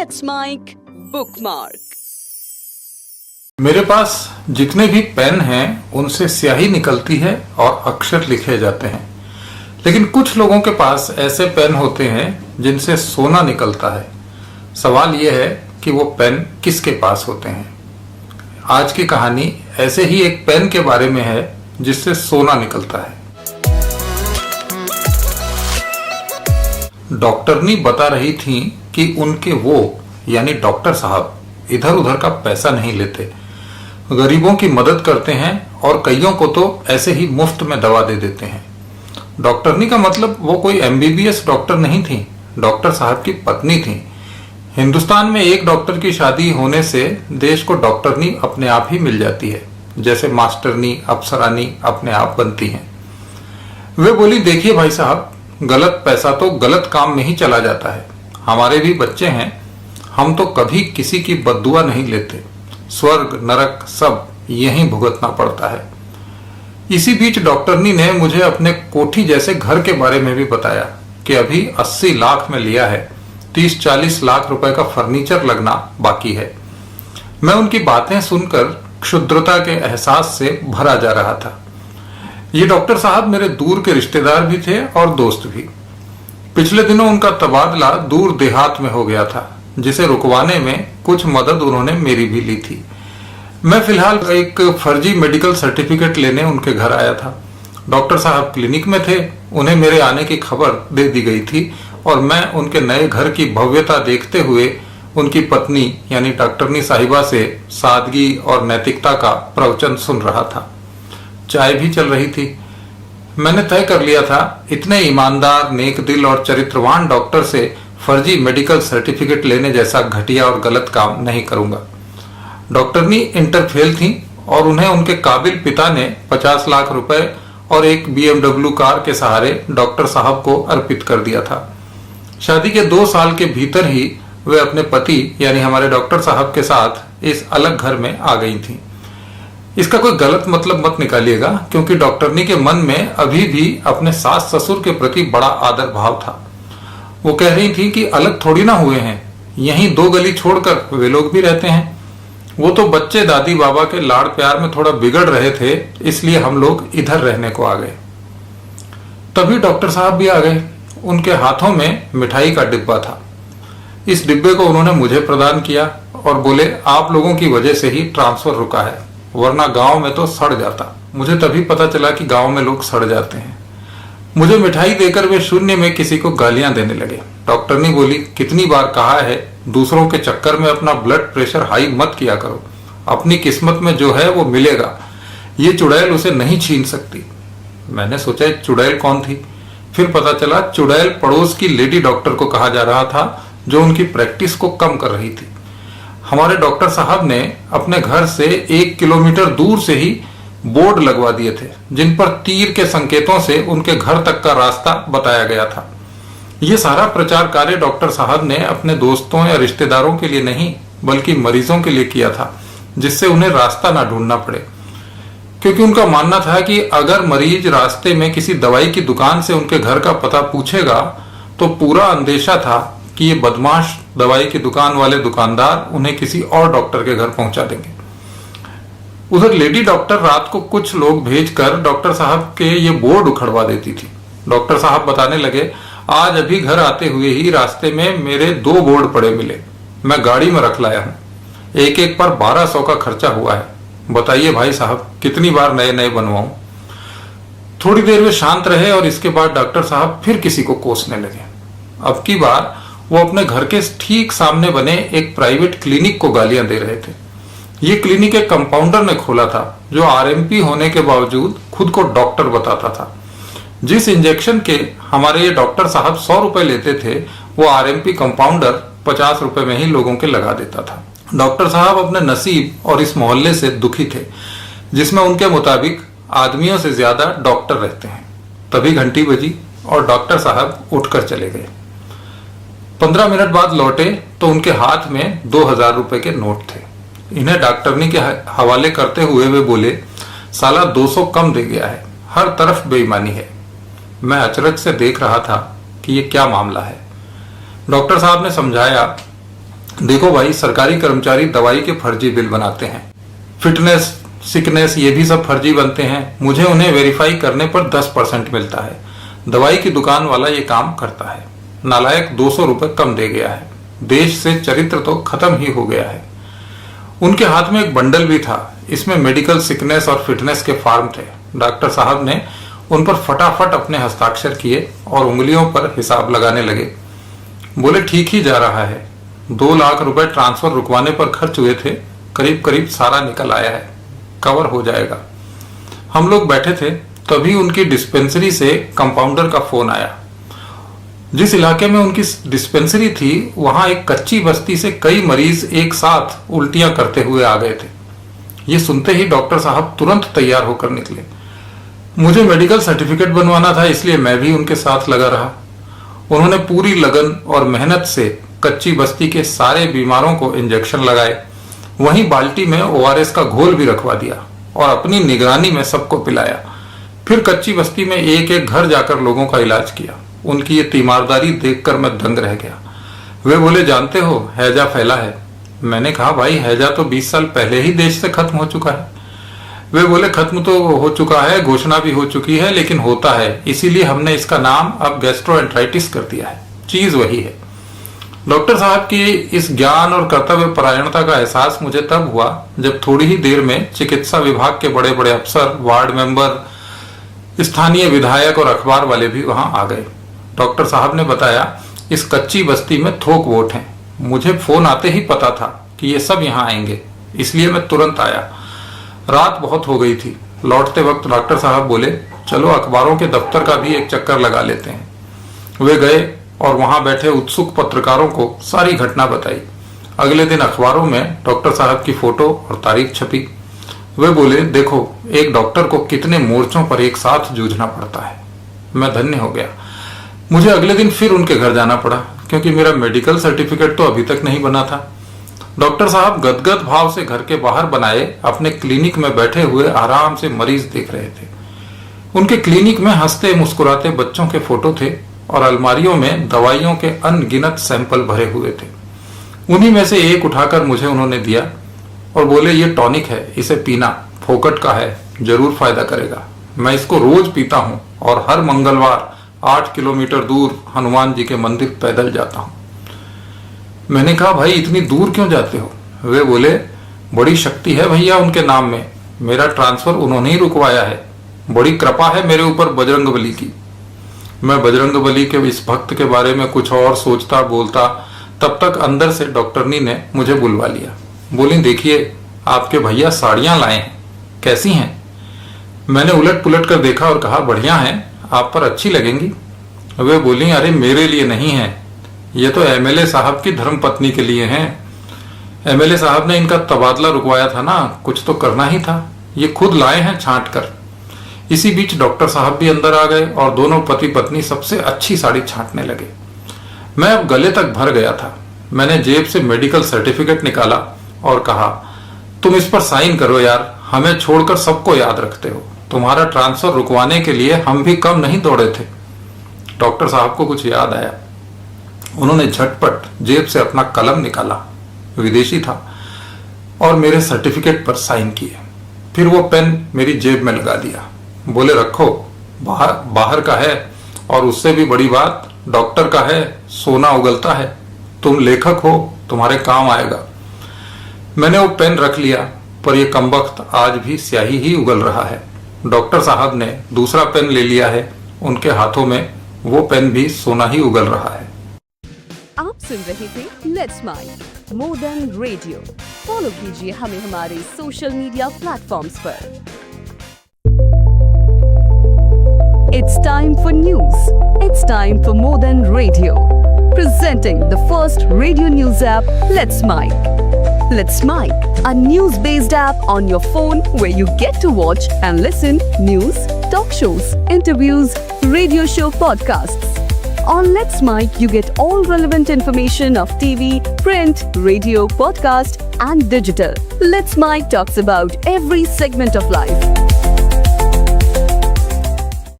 That's my bookmark. मेरे पास जितने भी पेन हैं उनसे स्याही निकलती है और अक्षर लिखे जाते हैं, लेकिन कुछ लोगों के पास ऐसे पेन होते हैं जिनसे सोना निकलता है। सवाल यह है कि वो पेन किसके पास होते हैं। आज की कहानी ऐसे ही एक पेन के बारे में है जिससे सोना निकलता है। डॉक्टरनी बता रही थी कि उनके वो यानी डॉक्टर साहब इधर उधर का पैसा नहीं लेते, गरीबों की मदद करते हैं और कईयों को तो ऐसे ही मुफ्त में दवा दे देते हैं। डॉक्टरनी का मतलब वो कोई एमबीबीएस डॉक्टर नहीं थी, डॉक्टर साहब की पत्नी थी। हिंदुस्तान में एक डॉक्टर की शादी होने से देश को डॉक्टरनी अपने आप ही मिल जाती है, जैसे मास्टरनी अफसरानी अपने आप बनती हैं। वे बोली, देखिए भाई साहब, गलत पैसा तो गलत काम में ही चला जाता है। हमारे भी बच्चे हैं, हम तो कभी किसी की बद्दुआ नहीं लेते। स्वर्ग नरक सब यहीं भुगतना पड़ता है। इसी बीच डॉक्टरनी ने मुझे अपने कोठी जैसे घर के बारे में भी बताया कि अभी 80 लाख में लिया है, 30-40 लाख रुपए का फर्नीचर लगना बाकी है। मैं उनकी बातें सुनकर क्षुद्रता के एहसास से भरा जा रहा था। ये डॉक्टर साहब मेरे दूर के रिश्तेदार भी थे और दोस्त भी। पिछले दिनों उनका तबादला दूर देहात में हो गया था, जिसे रुकवाने में कुछ मदद उन्होंने मेरी भी ली थी। मैं फिलहाल एक फर्जी मेडिकल सर्टिफिकेट लेने उनके घर आया था। डॉक्टर साहब क्लिनिक में थे, उन्हें मेरे आने की खबर दे दी गई थी और मैं उनके नए घर की भव्यता देखते हुए उनकी पत्नी यानी डॉक्टरनी साहिबा से सादगी और नैतिकता का प्रवचन सुन रहा था। चाय भी चल रही थी। मैंने तय कर लिया था, इतने ईमानदार, नेक दिल और चरित्रवान डॉक्टर से फर्जी मेडिकल सर्टिफिकेट लेने जैसा घटिया और गलत काम नहीं करूंगा। डॉक्टरनी इंटर फेल थी और उन्हें उनके काबिल पिता ने 50 लाख रुपए और एक BMW कार के सहारे डॉक्टर साहब को अर्पित कर दिया था। शादी के 2 साल के भीतर ही वे अपने पति यानी हमारे डॉक्टर साहब के साथ इस अलग घर में आ गई थी। इसका कोई गलत मतलब मत निकालिएगा, क्योंकि डॉक्टरनी के मन में अभी भी अपने सास ससुर के प्रति बड़ा आदर भाव था। वो कह रही थी कि अलग थोड़ी ना हुए हैं, यहीं 2 गली छोड़कर वे लोग भी रहते हैं। वो तो बच्चे दादी बाबा के लाड़ प्यार में थोड़ा बिगड़ रहे थे, इसलिए हम लोग इधर रहने को आ गए। तभी डॉक्टर साहब भी आ गए। उनके हाथों में मिठाई का डिब्बा था। इस डिब्बे को उन्होंने मुझे प्रदान किया और बोले, आप लोगों की वजह से ही ट्रांसफर रुका है, वरना गांव में तो सड़ जाता। मुझे तभी पता चला कि गांव में लोग सड़ जाते हैं। मुझे मिठाई देकर वे शून्य में किसी को गालियां देने लगे। डॉक्टरनी बोली, कितनी बार कहा है, दूसरों के चक्कर में अपना ब्लड प्रेशर हाई मत किया करो। अपनी किस्मत में जो है वो मिलेगा, ये चुड़ैल उसे नहीं छीन सकती। मैंने सोचा चुड़ैल कौन थी, फिर पता चला चुड़ैल पड़ोस की लेडी डॉक्टर को कहा जा रहा था, जो उनकी प्रैक्टिस को कम कर रही थी। हमारे डॉक्टर साहब ने अपने घर से 1 किलोमीटर दूर से ही बोर्ड लगवा दिए थे, जिन पर तीर के संकेतों से उनके घर तक का रास्ता बताया गया था। ये सारा प्रचार कार्य डॉक्टर साहब ने अपने दोस्तों या रिश्तेदारों के लिए नहीं, बल्कि मरीजों के लिए किया था, जिससे उन्हें रास्ता ना ढूंढना पड़े। क्योंकि उनका मानना था कि अगर मरीज रास्ते में किसी दवाई की दुकान से उनके घर का पता पूछेगा तो पूरा अंदेशा था कि ये बदमाश दवाई की दुकान वाले दुकानदार उन्हें किसी और डॉक्टर के घर पहुंचा देंगे। उधर लेडी डॉक्टर रात को कुछ लोग भेजकर डॉक्टर साहब के ये बोर्ड उखड़वा देती थी। डॉक्टर साहब बताने लगे, आज अभी घर आते हुए ही रास्ते में मेरे 2 बोर्ड पड़े मिले, मैं गाड़ी में रख लाया हूं। एक एक पर 1200 का खर्चा हुआ है। बताइए भाई साहब, कितनी बार नए नए बनवाऊं। थोड़ी देर वे शांत रहे और इसके बाद डॉक्टर साहब फिर किसी को कोसने लगे। अब की बार वो अपने घर के ठीक सामने बने एक प्राइवेट क्लिनिक को गालियां दे रहे थे। ये क्लिनिक एक कंपाउंडर ने खोला था, जो आरएमपी होने के बावजूद खुद को डॉक्टर बताता था। जिस इंजेक्शन के हमारे ये डॉक्टर साहब 100 रुपए लेते थे, वो आरएमपी कंपाउंडर 50 रुपए में ही लोगों के लगा देता था। डॉक्टर साहब अपने नसीब और इस मोहल्ले से दुखी थे, जिसमें उनके मुताबिक आदमियों से ज्यादा डॉक्टर रहते हैं। तभी घंटी बजी और डॉक्टर साहब उठकर चले गए। 15 मिनट बाद लौटे तो उनके हाथ में 2000 रुपए के नोट थे। इन्हें डॉक्टरनी के हवाले करते हुए वे बोले, साला 200 कम दे गया है, हर तरफ बेईमानी है। मैं अचरज से देख रहा था कि ये क्या मामला है। डॉक्टर साहब ने समझाया, देखो भाई, सरकारी कर्मचारी दवाई के फर्जी बिल बनाते हैं, फिटनेस सिकनेस ये भी सब फर्जी बनते हैं, मुझे उन्हें वेरीफाई करने पर 10% मिलता है। दवाई की दुकान वाला ये काम करता है। नालायक 200 रुपए कम दे गया है। देश से चरित्र तो खत्म ही हो गया है। उनके हाथ में एक बंडल भी था, इसमें मेडिकल सिकनेस और फिटनेस के फॉर्म थे। डॉक्टर साहब ने उन पर फटाफट अपने हस्ताक्षर किए और उंगलियों पर हिसाब लगाने लगे। बोले ठीक ही जा रहा है। 2 लाख रुपए ट्रांसफर रुकवाने पर खर्च हुए थे, करीब करीब सारा निकल आया है, कवर हो जाएगा। हम लोग बैठे थे, तभी उनकी डिस्पेंसरी से कंपाउंडर का फोन आया। जिस इलाके में उनकी डिस्पेंसरी थी, वहां एक कच्ची बस्ती से कई मरीज एक साथ उल्टियां करते हुए आ गए थे। ये सुनते ही डॉक्टर साहब तुरंत तैयार होकर निकले। मुझे मेडिकल सर्टिफिकेट बनवाना था, इसलिए मैं भी उनके साथ लगा रहा। उन्होंने पूरी लगन और मेहनत से कच्ची बस्ती के सारे बीमारों को इंजेक्शन लगाए, वहीं बाल्टी में ORS का घोल भी रखवा दिया और अपनी निगरानी में सबको पिलाया। फिर कच्ची बस्ती में एक एक घर जाकर लोगों का इलाज किया। उनकी ये तीमारदारी देखकर मैं दंग रह गया। वे बोले जानते हो, हैजा फैला है। मैंने कहा भाई, हैजा तो 20 साल पहले ही देश से खत्म हो चुका है। वे बोले खत्म तो हो चुका है, घोषणा भी हो चुकी है, लेकिन होता है, इसीलिए हमने इसका नाम अब गैस्ट्रोएंटराइटिस कर दिया है। चीज वही है। डॉक्टर साहब की इस ज्ञान और कर्तव्य परायणता का एहसास मुझे तब हुआ जब थोड़ी ही देर में चिकित्सा विभाग के बड़े बड़े अफसर, वार्ड मेंबर, स्थानीय विधायक और अखबार वाले भी वहां आ गए। डॉक्टर साहब ने बताया इस कच्ची बस्ती में थोक वोट हैं। मुझे फोन आते ही पता था कि ये सब यहाँ आएंगे, इसलिए मैं तुरंत आया। रात बहुत हो गई थी। लौटते वक्त डॉक्टर साहब बोले चलो अखबारों के दफ्तर का भी एक चक्कर लगा लेते हैं। वे गए और वहां बैठे उत्सुक पत्रकारों को सारी घटना बताई। अगले दिन अखबारों में डॉक्टर साहब की फोटो और तारीख छपी। वे बोले देखो एक डॉक्टर को कितने मोर्चों पर एक साथ जूझना पड़ता है। मैं धन्य हो गया। मुझे अगले दिन फिर उनके घर जाना पड़ा, क्योंकि मेरा मेडिकल सर्टिफिकेट तो अभी तक नहीं बना था। डॉक्टर साहब गदगद भाव से घर के बाहर बनाए अपने क्लिनिक में बैठे हुए आराम से मरीज देख रहे थे। उनके क्लिनिक में हंसते मुस्कुराते बच्चों के फोटो थे और अलमारियों में दवाइयों के अनगिनत सैंपल भरे हुए थे। उन्हीं में से एक उठाकर मुझे उन्होंने दिया और बोले ये टॉनिक है, इसे पीना, फोकट का है, जरूर फायदा करेगा। मैं इसको रोज पीता हूँ और हर मंगलवार 8 किलोमीटर दूर हनुमान जी के मंदिर पैदल जाता हूँ। मैंने कहा भाई इतनी दूर क्यों जाते हो? वे बोले बड़ी शक्ति है भैया उनके नाम में, मेरा ट्रांसफर उन्होंने ही रुकवाया है, बड़ी कृपा है मेरे ऊपर बजरंगबली की। मैं बजरंगबली के इस भक्त के बारे में कुछ और सोचता बोलता, तब तक अंदर से डॉक्टरनी ने मुझे बुलवा लिया। बोली देखिए आपके भैया साड़ियां लाए हैं, कैसी हैं? मैंने उलट पुलट कर देखा और कहा बढ़िया हैं, आप पर अच्छी लगेंगी। वे बोली अरे मेरे लिए नहीं है, ये तो MLA साहब की धर्मपत्नी के लिए हैं। MLA साहब ने इनका तबादला रुकवाया था ना, कुछ तो करना ही था, ये खुद लाए हैं छांट कर। इसी बीच डॉक्टर साहब भी अंदर आ गए और दोनों पति पत्नी सबसे अच्छी साड़ी छांटने लगे। मैं अब गले तक भर गया था। मैंने जेब से मेडिकल सर्टिफिकेट निकाला और कहा तुम इस पर साइन करो यार, हमें छोड़कर सबको याद रखते हो। तुम्हारा ट्रांसफर रुकवाने के लिए हम भी कम नहीं दौड़े थे। डॉक्टर साहब को कुछ याद आया। उन्होंने झटपट जेब से अपना कलम निकाला, विदेशी था, और मेरे सर्टिफिकेट पर साइन किए। फिर वो पेन मेरी जेब में लगा दिया। बोले रखो, बाहर का है और उससे भी बड़ी बात डॉक्टर का है, सोना उगलता है, तुम लेखक हो, तुम्हारे काम आएगा। मैंने वो पेन रख लिया, पर यह कमबख्त आज भी स्याही ही उगल रहा है। डॉक्टर साहब ने दूसरा पेन ले लिया है, उनके हाथों में वो पेन भी सोना ही उगल रहा है। आप सुन रहे थे let's mind more than radio. Follow कीजिए हमें हमारे सोशल मीडिया प्लेटफॉर्म्स पर। It's time for news. It's time for More Than Radio. Presenting the first radio news app, Let's Mic. Let's Mic, a news-based app on your phone where you get to watch and listen news, talk shows, interviews, radio show podcasts. On Let's Mic, you get all relevant information of TV, print, radio, podcast, and digital. Let's Mic talks about every segment of life.